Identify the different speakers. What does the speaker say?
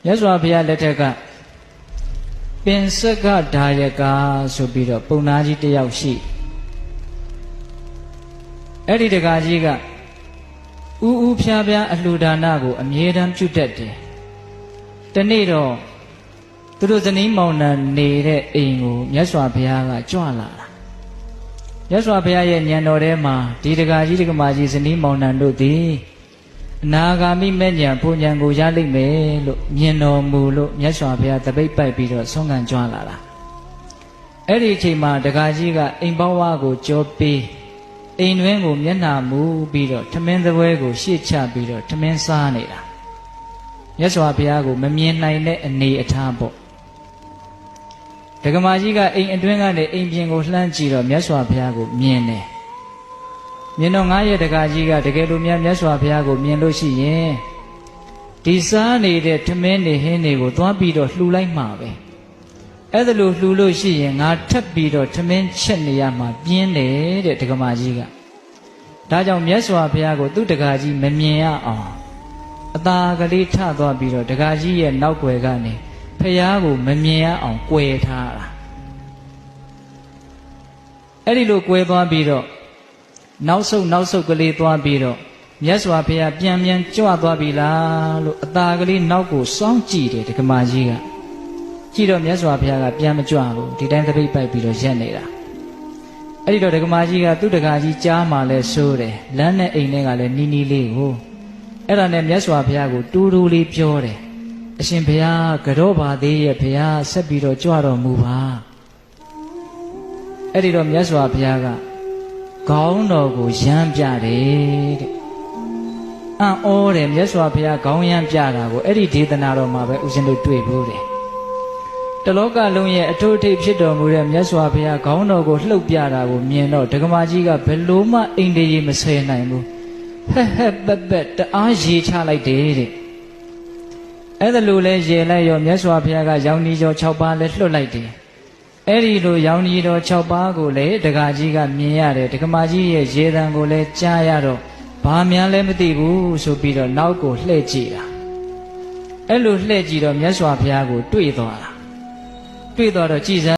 Speaker 1: မြတ်စွာဘုရားလက်ထက်ကပင်စက္ခဒါယကာဆိုပြီးတော့ပုံနာကြီးတယောက်ရှိအဲ့ဒီတကားကြီးကဥဥဖြားဖြားအလှူဒါနကိုအမြဲတမ်းပြုတတ်တယ်တနေ့တော့သူတို့ဇနီးမောင်နှံနေတဲ့အိမ်ကိုမြတ်စွာဘုရားကကြွလာတာမြတ်စွာဘုရားရဲ့ဉာဏ်တော်ထဲမှာဒီတကားကြီးတက္ကမကြီးဇနီးမောင်နှံတို့သည်အနာဂါမိမဲ့ဉာဏ်ဘုံဉာဏ်ကိုရလိမ့်မယ်လို့မြင်တော်မူလို့မြတ်စွာဘုရားတပိတ်ပိုက်ပြီးတော့ဆုံးခံကြွလာတာအဲ့ဒီအချိန်မှာတကားကြီးကအိမ်ပေါဝါကိုကြောပေးအိမ်တွင်းကိုမျက်နှာမူပြီးတော့ထမင်းသပွဲကိုရှေ့ချပြီးတော့ထမင်းစားနေတာမြတ်စွာဘုရားကိုမမြင်နိုင်တဲ့အနေအထားပေါ့ဒကမာကြီးကအိမ်အတွင်းကနေအိမ်ပြင်ကိုလှမ်းကြည့်တော့မြတ်စွာဘုရားကိုမြင်တယ်မြင်တော့ငါရဲ့ဒကာကြီးကတကယ်လို့မြတ်စွာဘုရားကိုမြင်လို့ရှိရင်ဒီစားနေတဲ့ထမင်းတွေဟင်းတွေကိုသွားပြီးတော့လှူလိုက်မှာပဲအဲ့ဒါလို့လှူလို့ရှိရင်ငါထပ်ပြီးတော့ထမင်းချက်နေရမှာပြင်းတယ်တဲ့ဒကမာကြီးကဒါကြောင့်မြတ်စွာဘုရားကိုသူ့ဒကာကြီးမမြင်ရအောင်အသာကလေးထသွားပြီးတော့ဒကာကြီးရဲ့နောက်ွယ်ကနေဘုရားကိုမမြင်ရအောင်ကွယ်ထားတာအဲ့ဒီလိုကွယ်သွားပြီးတော့နောက်ဆုတ်ကလေးသွားပြီးတော့မြတ်စွာဘုရားပြန်ကြွသွားပြီလားလို့အသာကလေးနောက်ကိုစောင်းကြည့်တယ်ဒကမာကြီးကကြည့်တော့မြတ်စွာဘုရားကပြန်မကြွဘူးဒီတိုင်းသပိတ်ပိုက်ပြီးတော့ရက်နေတာအဲ့ဒီတော့ဒကမာကြီးကသူ့ဒကာကြီးကြားမှလဲဆိုးတယ်လမ်းနဲ့အိမ်ထဲကလည်းနီးနီးလေးကိုအဲ့ဒါနဲ့မြတ်စွာဘုရားကိုတူတူလေးပြောတယ်အရှင်ဘုရားကြောပါသေးရဲ့ဘုရားဆက်ပြီးတော့ကြွတော်မူပါအဲ့ဒီတော့မြတ်စွာဘုရားကခေါင်းတော်ကိုရမ်းပြတယ်တဲ့အံ့ဩတယ်မြတ်စွာဘုရားခေါင်းရမ်းပြတာကိုအဲ့ဒီဒေသနာတော်မှာပဲဦးဇင်းတို့တွေ့ဘူးတယ်တလောကလုံးရဲ့အထွတ်အထိပ်ဖြစ်တော်မူတဲ့မြတ်စွာဘုရားခေါင်းတော်ကိုလှုပ်ပြတာကိုမြင်တော့ဒကမာကြီးကဘယ်လို့မှအိမ်တရေမဆယ်နိုင်ဘူးဟက်ပက်တအားရေချလိုက်တယ်တဲ့အဲ့ဒါလိုလဲရေလိုက်ရောမြတ်စွာဘုရားကရောင်နီကျော်6ပါးလဲလွှတ်လိုက်တယ်အဲ့ဒီလိုရောင်နီတော်6ပါးကိုလေဒကာကြီးကမြင်ရတယ်ဒကမာကြီးရဲ့ရေတံကိုလဲကြားရတော့ဘာများလဲမသိဘူးဆိုပြီးတော့နောက်ကိုလှည့်ကြည့်တာအဲ့လိုလှည့်ကြည့်တော့မြတ်စွာဘုရားကိုတွေ့သွားတာတွေ့သွားတော့ကြည်စ